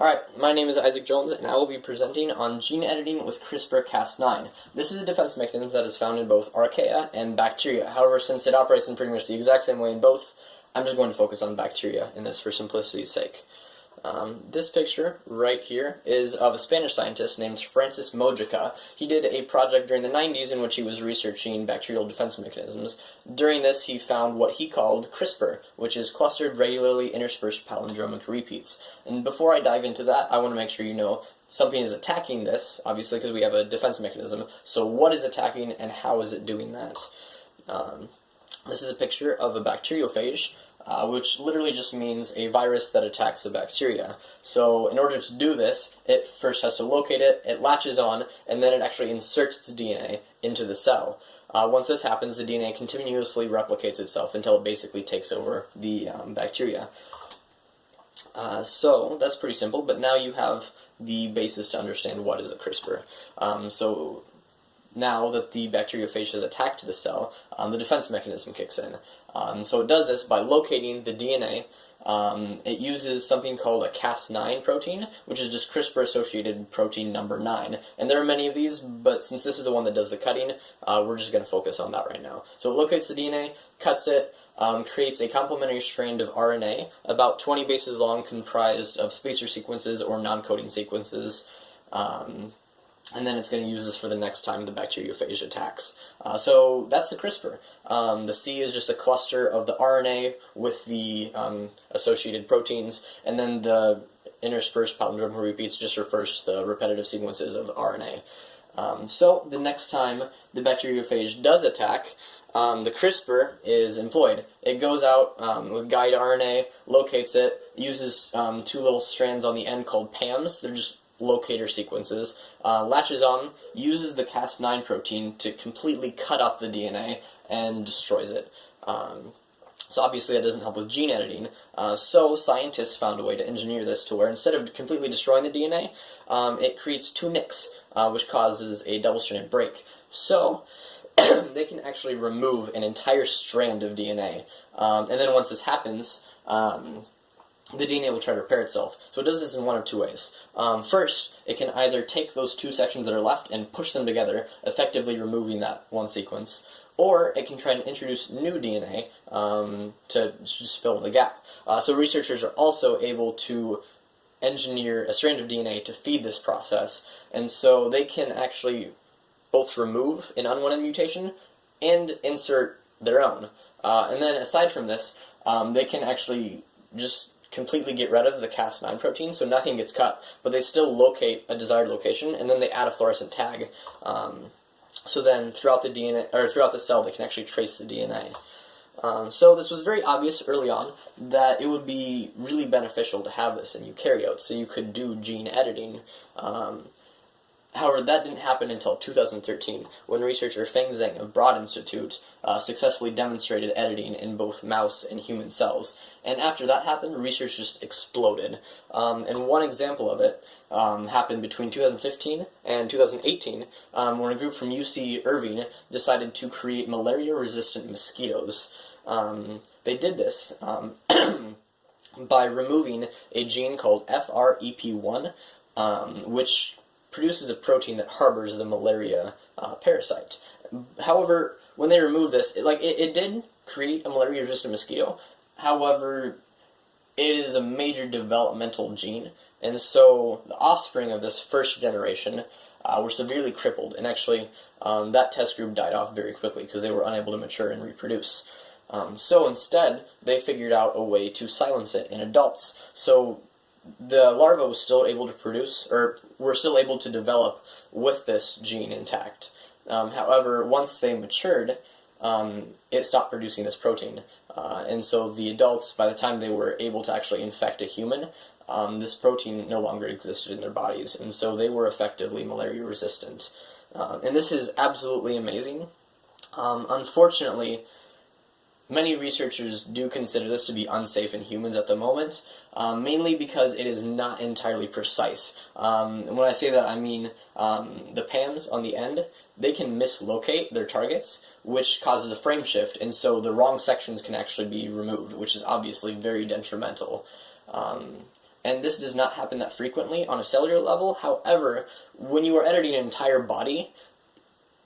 Alright, my name is Isaac Jones, and I will be presenting on gene editing with CRISPR-Cas9. This is a defense mechanism that is found in both archaea and bacteria. However, since it operates in pretty much the exact same way in both, I'm just going to focus on bacteria in this for simplicity's sake. This picture right here is of a Spanish scientist named Francis Mojica. He did a project during the 90s in which he was researching bacterial defense mechanisms. During this, he found what he called CRISPR, which is clustered regularly interspersed palindromic repeats. And before I dive into that, I want to make sure you know something is attacking this, obviously because we have a defense mechanism. So what is attacking and how is it doing that? This is a picture of a bacteriophage, which literally just means a virus that attacks a bacteria. So in order to do this, it first has to locate it, it latches on, and then it actually inserts its DNA into the cell. Once this happens, the DNA continuously replicates itself until it basically takes over the bacteria. So that's pretty simple, but now you have the basis to understand what is a CRISPR. So now that the bacteriophage has attacked the cell, the defense mechanism kicks in. So it does this by locating the DNA. It uses something called a Cas9 protein, which is just CRISPR-associated protein number 9. And there are many of these, but since this is the one that does the cutting, we're just going to focus on that right now. So it locates the DNA, cuts it, creates a complementary strand of RNA, about 20 bases long, comprised of spacer sequences or non-coding sequences. And then it's going to use this for the next time the bacteriophage attacks. So that's the CRISPR. The C is just a cluster of the RNA with the associated proteins, and then the interspersed palindromic repeats just refers to the repetitive sequences of the RNA. So the next time the bacteriophage does attack, the CRISPR is employed. It goes out with guide RNA, locates it, uses two little strands on the end called PAMs. They're just locator sequences, latches on, uses the Cas9 protein to completely cut up the DNA and destroys it. So obviously that doesn't help with gene editing, so scientists found a way to engineer this to where instead of completely destroying the DNA, it creates two nicks, which causes a double-stranded break. So they can actually remove an entire strand of DNA, and then once this happens, the DNA will try to repair itself. So it does this in one of two ways. First, it can either take those two sections that are left and push them together, effectively removing that one sequence, or it can try and introduce new DNA to just fill the gap. So researchers are also able to engineer a strand of DNA to feed this process, and so they can actually both remove an unwanted mutation and insert their own. And then aside from this, they can actually just completely get rid of the Cas9 protein, so nothing gets cut, but they still locate a desired location, and then they add a fluorescent tag. So then throughout the DNA, or throughout the cell, they can actually trace the DNA. So this was very obvious early on that it would be really beneficial to have this in eukaryotes, so you could do gene editing. However, that didn't happen until 2013, when researcher Feng Zheng of Broad Institute successfully demonstrated editing in both mouse and human cells. And after that happened, research just exploded. And one example of it happened between 2015 and 2018, when a group from UC Irving decided to create malaria-resistant mosquitoes. They did this by removing a gene called FREP1, which produces a protein that harbors the malaria parasite. However, when they removed this, it did create a malaria-resistant mosquito. However, it is a major developmental gene, and so the offspring of this first generation were severely crippled, and actually that test group died off very quickly because they were unable to mature and reproduce. So instead, they figured out a way to silence it in adults. So the larva was still able to produce, or were still able to develop with this gene intact. However, once they matured, it stopped producing this protein. And so the adults, by the time they were able to actually infect a human, this protein no longer existed in their bodies, and so they were effectively malaria resistant. And this is absolutely amazing. Unfortunately, many researchers do consider this to be unsafe in humans at the moment, mainly because it is not entirely precise. And when I say that, I mean the PAMs on the end, they can mislocate their targets, which causes a frame shift, and so the wrong sections can actually be removed, which is obviously very detrimental. and this does not happen that frequently on a cellular level. However, when you are editing an entire body,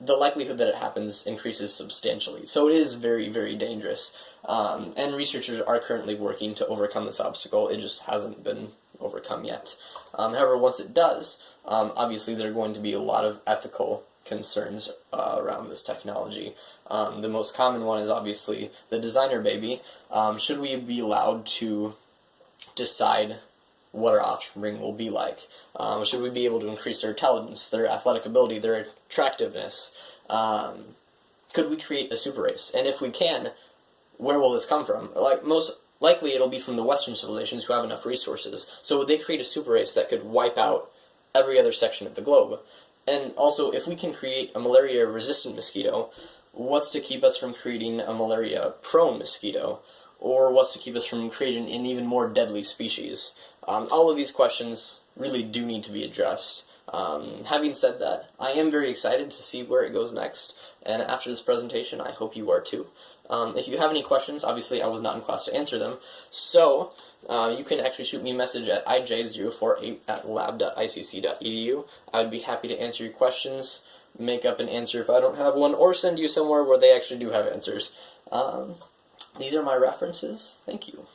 the likelihood that it happens increases substantially. So it is very, very dangerous. And researchers are currently working to overcome this obstacle. It just hasn't been overcome yet. However, once it does, obviously there are going to be a lot of ethical concerns around this technology. The most common one is obviously the designer baby. Should we be allowed to decide what our offspring will be like? Should we be able to increase their intelligence, their athletic ability, their attractiveness? Could we create a super race? And if we can, where will this come from? Like, most likely it'll be from the Western civilizations who have enough resources. So would they create a super race that could wipe out every other section of the globe? And also, if we can create a malaria-resistant mosquito, what's to keep us from creating a malaria-prone mosquito? Or what's to keep us from creating an even more deadly species? All of these questions really do need to be addressed. Having said that, I am very excited to see where it goes next, and after this presentation, I hope you are too. If you have any questions, obviously I was not in class to answer them, so you can actually shoot me a message at ij048@lab.icc.edu. I would be happy to answer your questions, make up an answer if I don't have one, or send you somewhere where they actually do have answers. These are my references. Thank you.